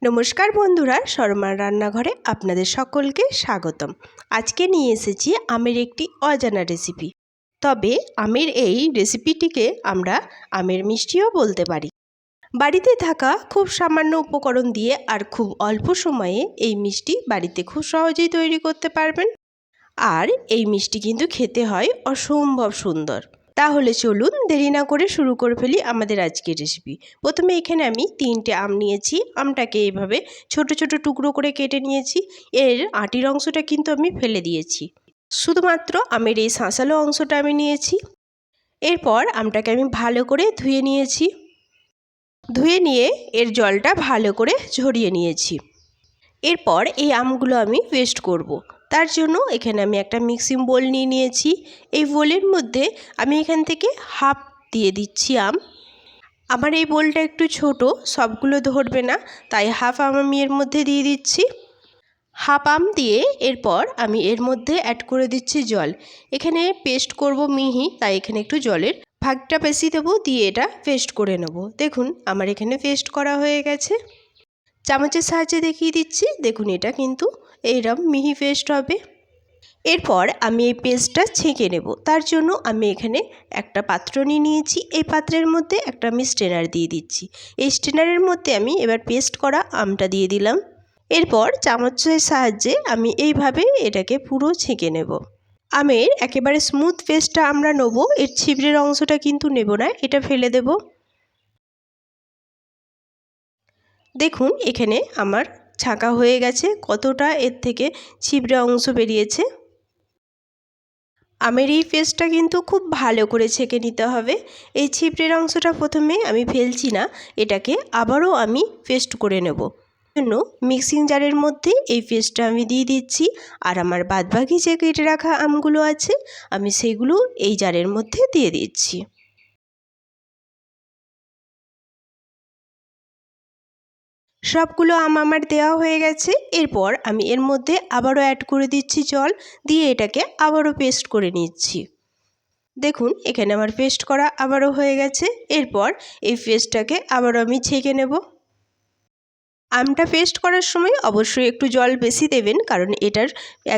নমস্কার বন্ধুরা, শর্মার রান্নাঘরে আপনাদের সকলকে স্বাগতম। আজকে নিয়ে এসেছি আমের একটি অজানা রেসিপি। তবে আমের এই রেসিপিটিকে আমরা আমের মিষ্টিও বলতে পারি। বাড়িতে থাকা খুব সামান্য উপকরণ দিয়ে আর খুব অল্প সময়ে এই মিষ্টি বাড়িতে খুব সহজেই তৈরি করতে পারবেন। আর এই মিষ্টি কিন্তু খেতে হয় অসম্ভব সুন্দর। তাহলে চলুন দেরি না করে শুরু করে ফেলি আমাদের আজকের রেসিপি। প্রথমে এখানে আমি 3টে আম নিয়েছি। আমটাকে এইভাবে ছোট ছোট টুকরো করে কেটে নিয়েছি। এর আটির অংশটা কিন্তু আমি ফেলে দিয়েছি, শুধুমাত্র আমের এই শাঁসালো অংশটা আমি নিয়েছি। এরপর আমটাকে আমি ভালো করে ধুয়ে নিয়েছি। ধুয়ে নিয়ে এর জলটা ভালো করে ঝরিয়ে নিয়েছি। এরপর এই আমগুলো আমি পেস্ট করব। তার জন্য এখানে আমি একটা মিক্সিং বোল নিয়ে নিয়েছি। এই বোলের মধ্যে আমি এখান থেকে হাফ দিয়ে দিচ্ছি আম। আমার এই বোলটা একটু ছোট, সবগুলো ধরবে না, তাই হাফ আম আমি এর মধ্যে দিয়ে দিচ্ছি। হাফ আম দিয়ে এরপর আমি এর মধ্যে অ্যাড করে দিচ্ছি জল। এখানে পেস্ট করব মিহি, তাই এখানে একটু জলের ভাগটা বেশি দেবো, দিয়ে এটা পেস্ট করে নেব। দেখুন আমার এখানে পেস্ট করা হয়ে গেছে। চামচের সাহায্যে দেখিয়ে দিচ্ছি, দেখুন এটা কিন্তু এইরকম মিহি পেস্ট হবে। এরপর আমি এই পেস্টটা ছেঁকে নেব। তার জন্য আমি এখানে একটা পাত্র নিয়ে নিয়েছি। এই পাত্রের মধ্যে একটা আমি স্ট্রেনার দিয়ে দিচ্ছি। এই স্ট্রেনারের মধ্যে আমি এবার পেস্ট করা আমটা দিয়ে দিলাম। এরপর চামচের সাহায্যে আমি এইভাবে এটাকে পুরো ছেঁকে নেব। আমের একেবারে স্মুথ পেস্টটা আমরা নেব, এর ছিবড়ের অংশটা কিন্তু নেব না, এটা ফেলে দেব। দেখুন এখানে আমার ছাঁকা হয়ে গেছে, কতটা এর থেকে ছিবড়ে অংশ বেরিয়েছে। আমের এই পেস্টটা কিন্তু খুব ভালো করে ছেঁকে নিতে হবে। এই ছিবড়ের অংশটা প্রথমে আমি ফেলছি না, এটাকে আবারও আমি পেস্ট করে নেব। জন্য মিক্সিং জারের মধ্যে এই পেস্টটা আমি দিয়ে দিচ্ছি। আর আমার বাদবাকি যে কেটে রাখা আমগুলো আছে আমি সেগুলো এই জারের মধ্যে দিয়ে দিচ্ছি। সবগুলো আম আমার দেওয়া হয়ে গেছে। এরপর আমি এর মধ্যে আবারও অ্যাড করে দিচ্ছি জল, দিয়ে এটাকে আবারও পেস্ট করে নিচ্ছি। দেখুন এখানে আমার পেস্ট করা আবারও হয়ে গেছে। এরপর এই পেস্টটাকে আবারও আমি ছেঁকে নেব। আমটা পেস্ট করার সময় অবশ্যই একটু জল বেশি দেবেন, কারণ এটার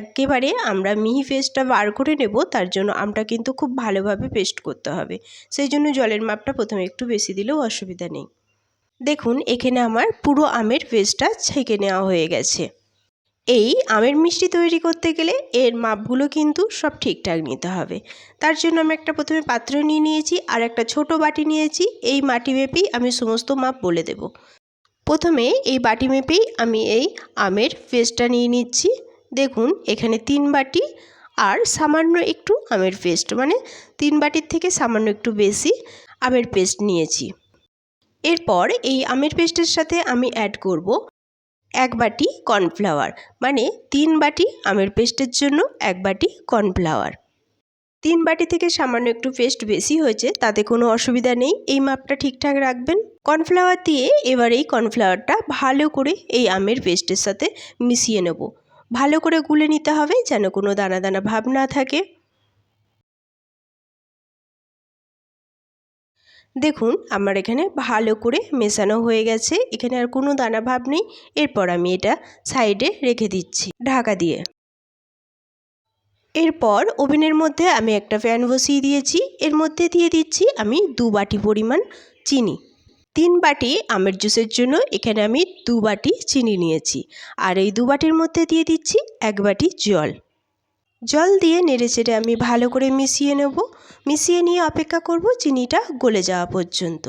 একেবারে আমরা মিহি পেস্টটা বার করে নেব, তার জন্য আমটা কিন্তু খুব ভালোভাবে পেস্ট করতে হবে। সেই জন্য জলের মাপটা প্রথমে একটু বেশি দিলেও অসুবিধা নেই। দেখুন এখানে আমার পুরো আমের পেস্টটা ছেঁকে নেওয়া হয়ে গেছে। এই আমের মিষ্টি তৈরি করতে গেলে এর মাপগুলো কিন্তু সব ঠিকঠাক নিতে হবে। তার জন্য আমি একটা প্রথমে পাত্র নিয়ে নিয়েছি আর একটা ছোট বাটি নিয়েছি। এই বাটি মেপেই আমি সমস্ত মাপ বলে দেব। প্রথমে এই বাটি মেপেই আমি এই আমের পেস্টটা নিয়ে নিচ্ছি। দেখুন এখানে 3 বাটি আর সামান্য একটু আমের পেস্ট, মানে 3 বাটির থেকে সামান্য একটু বেশি আমের পেস্ট নিয়েছি। এরপর এই আমের পেস্টের সাথে আমি অ্যাড করব 1 বাটি কর্নফ্লাওয়ার, মানে 3 বাটি আমের পেস্টের জন্য 1 বাটি কর্নফ্লাওয়ার। 3 বাটি থেকে সামান্য একটু পেস্ট বেশি হয়েছে, তাতে কোনো অসুবিধা নেই, এই মাপটা ঠিকঠাক রাখবেন। কর্নফ্লাওয়ার দিয়ে এবার এই কর্নফ্লাওয়ারটা ভালো করে এই আমের পেস্টের সাথে মিশিয়ে নেব। ভালো করে গুলে নিতে হবে যেন কোনো দানা দানা ভাব না থাকে। দেখুন আমার এখানে ভালো করে মেশানো হয়ে গেছে, এখানে আর কোনো দানা ভাব নেই। এরপর আমি এটা সাইডে রেখে দিচ্ছি ঢাকা দিয়ে। এরপর ওভেনের মধ্যে আমি একটা প্যান বসিয়ে দিয়েছি। এর মধ্যে দিয়ে দিচ্ছি আমি 2 বাটি পরিমাণ চিনি। 3 বাটি আমের জুসের জন্য এখানে আমি 2 বাটি চিনি নিয়েছি। আর এই 2 বাটির মধ্যে দিয়ে দিচ্ছি 1 বাটি জল। জল দিয়ে নেড়েচেড়ে আমি ভালো করে মিশিয়ে নেব। মিশিয়ে নিয়ে অপেক্ষা করব চিনিটা গলে যাওয়া পর্যন্ত।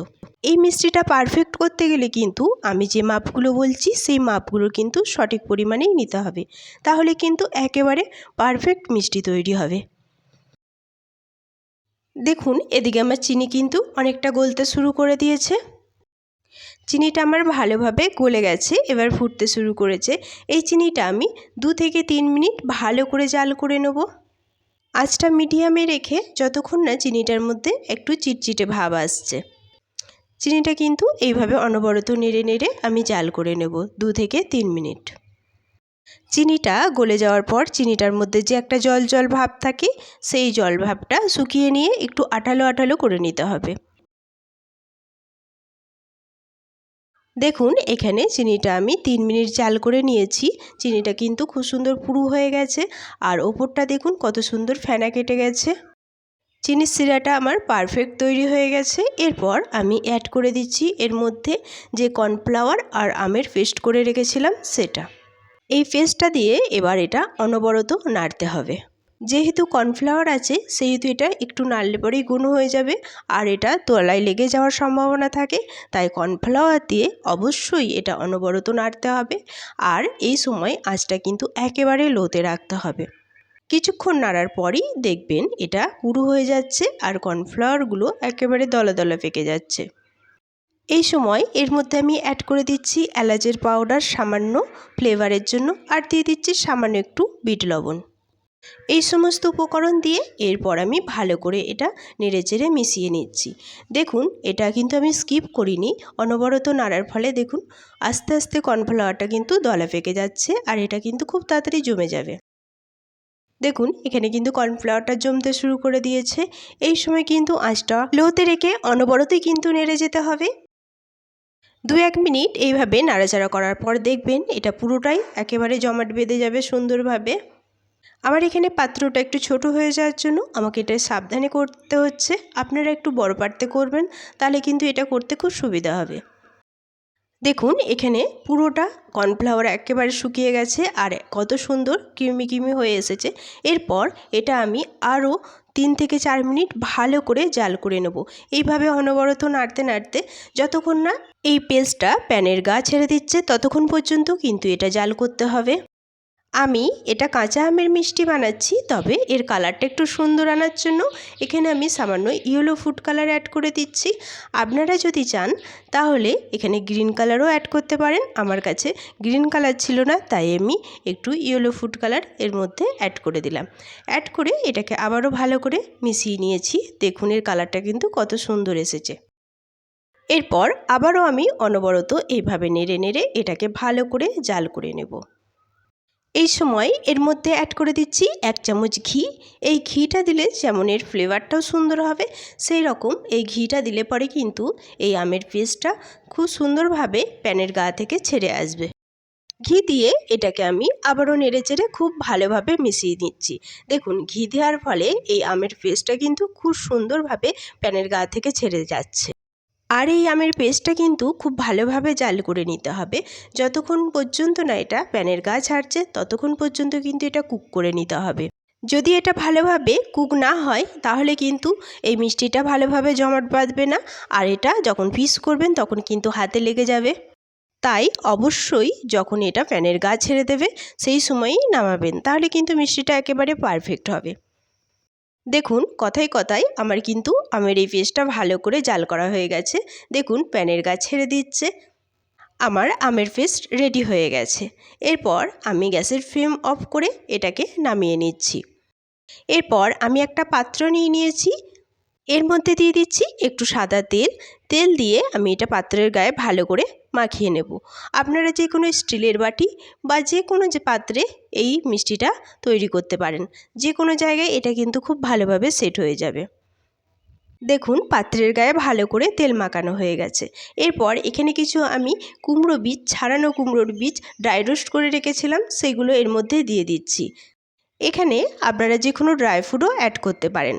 এই মিষ্টিটা পারফেক্ট করতে গেলে কিন্তু আমি যে মাপগুলো বলছি সেই মাপগুলো কিন্তু সঠিক পরিমাণেই নিতে হবে, তাহলে কিন্তু একেবারে পারফেক্ট মিষ্টি তৈরি হবে। দেখুন এদিকে আমার চিনি কিন্তু অনেকটা গলতে শুরু করে দিয়েছে। চিনিটা আমার ভালোভাবে গলে গেছে, এবার ফুটতে শুরু করেছে। এই চিনিটা আমি 2 থেকে 3 মিনিট ভালো করে জাল করে নেব। আঁচটা মিডিয়ামে রেখে যতক্ষণ না চিনিটার মধ্যে একটু চিটচিটে ভাব আসছে। চিনিটা কিন্তু এইভাবে অনবরত নেড়ে নেড়ে আমি জাল করে নেব 2 থেকে 3 মিনিট। চিনিটা গলে যাওয়ার পর চিনিটার মধ্যে যে একটা জল জল ভাব থাকে, সেই জল ভাবটা শুকিয়ে নিয়ে একটু আঠালো আঠালো করে নিতে হবে। দেখুন এখানে চিনিটা আমি 3 মিনিট জাল করে নিয়েছি। চিনিটা কিন্তু খুব সুন্দর পুরু হয়ে গেছে আর ওপরটা দেখুন কত সুন্দর ফেনা কেটে গেছে। চিনির শিরাটা আমার পারফেক্ট তৈরি হয়ে গেছে। এরপর আমি অ্যাড করে দিচ্ছি এর মধ্যে যে কর্নফ্লাওয়ার আর আমের পেস্ট করে রেখেছিলাম সেটা। এই পেস্টটা দিয়ে এবার এটা অনবরত নাড়তে হবে। যেহেতু কর্নফ্লাওয়ার আছে সেহেতু এটা একটু নাড়লে পরেই গুণ হয়ে যাবে আর এটা তলায় লেগে যাওয়ার সম্ভাবনা থাকে। তাই কর্নফ্লাওয়ার দিয়ে অবশ্যই এটা অনবরত নাড়তে হবে আর এই সময় আঁচটা কিন্তু একেবারে লোতে রাখতে হবে। কিছুক্ষণ নাড়ার পরই দেখবেন এটা পুরো হয়ে যাচ্ছে আর কর্নফ্লাওয়ারগুলো একেবারে দলা দলা পেকে যাচ্ছে। এই সময় এর মধ্যে আমি অ্যাড করে দিচ্ছি এলাচের পাউডার সামান্য ফ্লেভারের জন্য আর দিয়ে দিচ্ছি সামান্য একটু বিট লবণ। এই সমস্ত উপকরণ দিয়ে এরপর আমি ভালো করে এটা নেড়েচেড়ে মিশিয়ে নিচ্ছি। দেখুন এটা কিন্তু আমি স্কিপ করিনি, অনবরত নাড়ার ফলে দেখুন আস্তে আস্তে কর্নফ্লাওয়ারটা কিন্তু দলা পেকে যাচ্ছে আর এটা কিন্তু খুব তাড়াতাড়ি জমে যাবে। দেখুন এখানে কিন্তু কর্নফ্লাওয়ারটা জমতে শুরু করে দিয়েছে। এই সময় কিন্তু আঁচটা লোতে রেখে অনবরতই কিন্তু নেড়ে যেতে হবে। 2-1 মিনিট এইভাবে নাড়াচাড়া করার পর দেখবেন এটা পুরোটাই একেবারে জমাট বেঁধে যাবে সুন্দরভাবে। আমার এখানে পাত্রটা একটু ছোট হয়ে যাওয়ার জন্য আমাকে এটা সাবধানে করতে হচ্ছে। আপনারা একটু বড় পাত্রে করবেন, তাহলে কিন্তু এটা করতে খুব সুবিধা হবে। দেখুন এখানে পুরোটা কর্নফ্লাওয়ার একেবারে শুকিয়ে গেছে আর কত সুন্দর ক্রিমি ক্রিমি হয়ে এসেছে। এরপর এটা আমি আরও 3 থেকে 4 মিনিট ভালো করে জাল করে নেব। এইভাবে অনবরত নাড়তে নাড়তে যতক্ষণ না এই পেস্টটা প্যানের গা ছেড়ে দিচ্ছে ততক্ষণ পর্যন্ত কিন্তু এটা জাল করতে হবে। আমি এটা কাঁচা আমের মিষ্টি বানাচ্ছি, তবে এর কালারটা একটু সুন্দর আনার জন্য এখানে আমি সামান্য ইয়েলো ফুড কালার অ্যাড করে দিচ্ছি। আপনারা যদি চান তাহলে এখানে গ্রিন কালারও অ্যাড করতে পারেন। আমার কাছে গ্রিন কালার ছিল না, তাই আমি একটু ইয়েলো ফুড কালার এর মধ্যে অ্যাড করে দিলাম। অ্যাড করে এটাকে আবারও ভালো করে মিশিয়ে নিয়েছি। দেখুন এর কালারটা কিন্তু কত সুন্দর এসেছে। এরপর আবারও আমি অনবরত এইভাবে নেড়ে নেড়ে এটাকে ভালো করে জাল করে নেব। এই সময় এর মধ্যে অ্যাড করে দিচ্ছি 1 চামচ ঘি। এই ঘিটা দিলে যেমন এর ফ্লেভারটাও সুন্দর হবে, সেই রকম এই ঘিটা দিলে পরে কিন্তু এই আমের পেস্টটা খুব সুন্দরভাবে প্যানের গা থেকে ছেড়ে আসবে। ঘি দিয়ে এটাকে আমি আবারও নেড়েচেড়ে খুব ভালোভাবে মিশিয়ে নিচ্ছি। দেখুন ঘি দেওয়ার ফলে এই আমের পেস্টটা কিন্তু খুব সুন্দরভাবে প্যানের গা থেকে ছেড়ে যাচ্ছে। আর এই আমের পেস্টটা কিন্তু খুব ভালোভাবে জাল করে নিতে হবে। যতক্ষণ পর্যন্ত না এটা প্যানের গা ছাড়ছে ততক্ষণ পর্যন্ত কিন্তু এটা কুক করে নিতে হবে। যদি এটা ভালোভাবে কুক না হয় তাহলে কিন্তু এই মিষ্টিটা ভালোভাবে জমাট বাঁধবে না আর এটা যখন পিস করবেন তখন কিন্তু হাতে লেগে যাবে। তাই অবশ্যই যখন এটা প্যানের গা ছেড়ে দেবে সেই সময়ই নামাবেন, তাহলে কিন্তু মিষ্টিটা একেবারে পারফেক্ট হবে। দেখুন কথায় কথায় আমার কিন্তু আমের এই পেস্টটা ভালো করে জাল করা হয়ে গেছে। দেখুন প্যানের গা ছেড়ে দিচ্ছে। আমার আমের পেস্ট রেডি হয়ে গেছে। এরপর আমি গ্যাসের ফ্লেম অফ করে এটাকে নামিয়ে নিচ্ছি। এরপর আমি একটা পাত্র নিয়ে নিয়েছি। এর মধ্যে দিয়ে দিচ্ছি একটু সাদা তেল। তেল দিয়ে আমি এটা পাত্রের গায়ে ভালো করে মাখিয়ে নেব। আপনারা যে কোনো স্টিলের বাটি বা যে কোনো যে পাত্রে এই মিষ্টিটা তৈরি করতে পারেন। যে কোনো জায়গায় এটা কিন্তু খুব ভালোভাবে সেট হয়ে যাবে। দেখুন পাত্রের গায়ে ভালো করে তেল মাখানো হয়ে গেছে। এরপর এখানে কিছু আমি কুমড়ো বীজ, ছাড়ানো কুমড়োর বীজ ড্রাই রোস্ট করে রেখেছিলাম, সেগুলো এর মধ্যে দিয়ে দিচ্ছি। এখানে আপনারা যে কোনো ড্রাই ফ্রুটও অ্যাড করতে পারেন,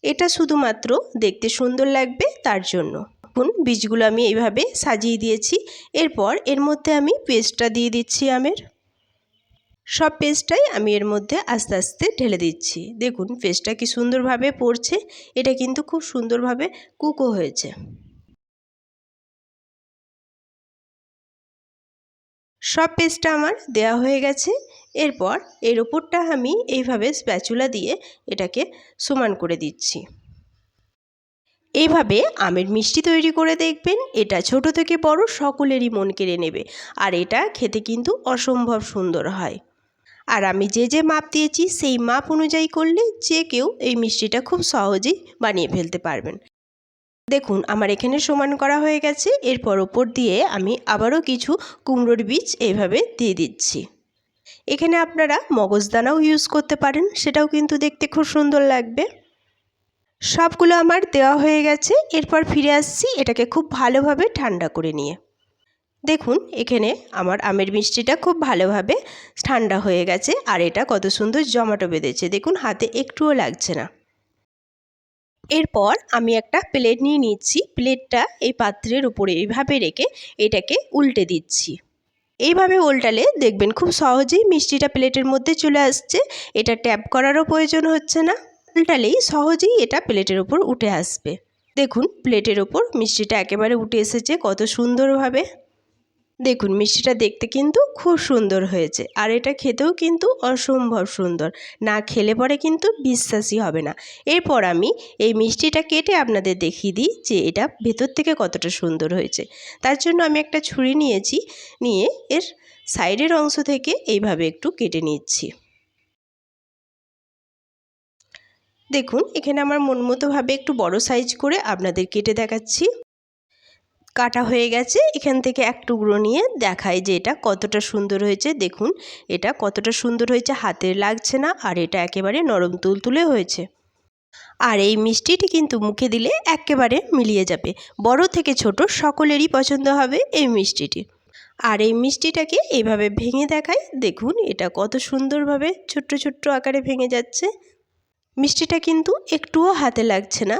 এটা শুধুমাত্র দেখতে সুন্দর লাগবে তার জন্য। দেখুন বীজগুলো আমি এইভাবে সাজিয়ে দিয়েছি। এরপর এর মধ্যে আমি পেস্টটা দিয়ে দিচ্ছি আমের। সব পেস্টটাই আমি এর মধ্যে আস্তে আস্তে ঢেলে দিচ্ছি। দেখুন পেস্টটা কি সুন্দরভাবে পড়ছে, এটা কিন্তু খুব সুন্দরভাবে কুকও হয়েছে। সব পেস্টটা আমার দেওয়া হয়ে গেছে। এরপর এর ওপরটা আমি এইভাবে স্প্যাচুলা দিয়ে এটাকে সমান করে দিচ্ছি। এইভাবে আমের মিষ্টি তৈরি করে দেখবেন, এটা ছোট থেকে বড় সকলেরই মন কেড়ে নেবে আর এটা খেতে কিন্তু অসম্ভব সুন্দর হয়। আর আমি যে মাপ দিয়েছি সেই মাপ অনুযায়ী করলে যে কেউ এই মিষ্টিটা খুব সহজেই বানিয়ে ফেলতে পারবেন। দেখুন আমার এখানে সমান করা হয়ে গেছে। এরপর ওপর দিয়ে আমি আবারও কিছু কুমড়োর বীজ এইভাবে দিয়ে দিচ্ছি। এখানে আপনারা মগজদানাও ইউজ করতে পারেন, সেটাও কিন্তু দেখতে খুব সুন্দর লাগবে। সবগুলো আমার দেওয়া হয়ে গেছে। এরপর ফিরে আসছি এটাকে খুব ভালোভাবে ঠান্ডা করে নিয়ে। দেখুন এখানে আমার আমের মিষ্টিটা খুব ভালোভাবে ঠান্ডা হয়ে গেছে আর এটা কত সুন্দর জমাটো বেঁধেছে, দেখুন হাতে একটুও লাগছে না। এরপর আমি একটা প্লেট নিয়ে নিচ্ছি, প্লেটটা এই পাত্রের উপরে এইভাবে রেখে এটাকে উল্টে দিচ্ছি। এইভাবে উল্টালে দেখবেন খুব সহজেই মিষ্টিটা প্লেটের মধ্যে চলে আসছে, এটা ট্যাপ করারও প্রয়োজন হচ্ছে না। উল্টালেই সহজেই এটা প্লেটের উপর উঠে আসবে। দেখুন প্লেটের উপর মিষ্টিটা একেবারে উঠে এসেছে কত সুন্দরভাবে। দেখুন মিষ্টিটা দেখতে কিন্তু খুব সুন্দর হয়েছে আর এটা খেতেও কিন্তু অসম্ভব সুন্দর, না খেলে পরে কিন্তু বিশ্বাসই হবে না। এরপর আমি এই মিষ্টিটা কেটে আপনাদের দেখিয়ে দিই যে এটা ভেতর থেকে কতটা সুন্দর হয়েছে। তার জন্য আমি একটা ছুরি নিয়েছি, নিয়ে এর সাইডের অংশ থেকে এইভাবে একটু কেটে নিচ্ছি। দেখুন এখানে আমার মন মতোভাবে একটু বড় সাইজ করে আপনাদের কেটে দেখাচ্ছি। কাটা হয়ে গেছে, এখান থেকে এক টুকরো নিয়ে দেখাই যে এটা কতটা সুন্দর হয়েছে। দেখুন এটা কতটা সুন্দর হয়েছে, হাতে লাগছে না আর এটা একেবারে নরম তুলতুলে হয়েছে। আর এই মিষ্টিটি কিন্তু মুখে দিলে একেবারে মিলিয়ে যাবে, বড় থেকে ছোট সকলেরই পছন্দ হবে এই মিষ্টিটি। আর এই মিষ্টিটাকে এইভাবে ভেঙে দেখাই, দেখুন এটা কত সুন্দরভাবে ছোট্ট ছোট্ট আকারে ভেঙে যাচ্ছে। মিষ্টিটা কিন্তু একটুও হাতে লাগছে না।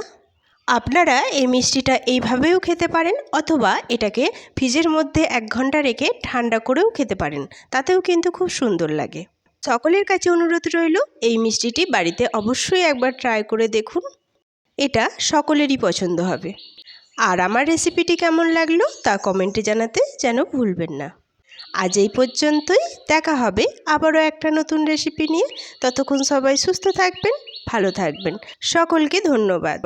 আপনারা এই মিষ্টিটা এইভাবেও খেতে পারেন অথবা এটাকে ফ্রিজের মধ্যে 1 ঘন্টা রেখে ঠান্ডা করেও খেতে পারেন, তাতেও কিন্তু খুব সুন্দর লাগে। সকলের কাছে অনুরোধ রইল এই মিষ্টিটি বাড়িতে অবশ্যই একবার ট্রাই করে দেখুন, এটা সকলেরই পছন্দ হবে। আর আমার রেসিপিটি কেমন লাগলো তা কমেন্টে জানাতে যেন ভুলবেন না। আজ এই পর্যন্তই, দেখা হবে আবারও একটা নতুন রেসিপি নিয়ে। ততক্ষণ সবাই সুস্থ থাকবেন, ভালো থাকবেন। সকলকে ধন্যবাদ।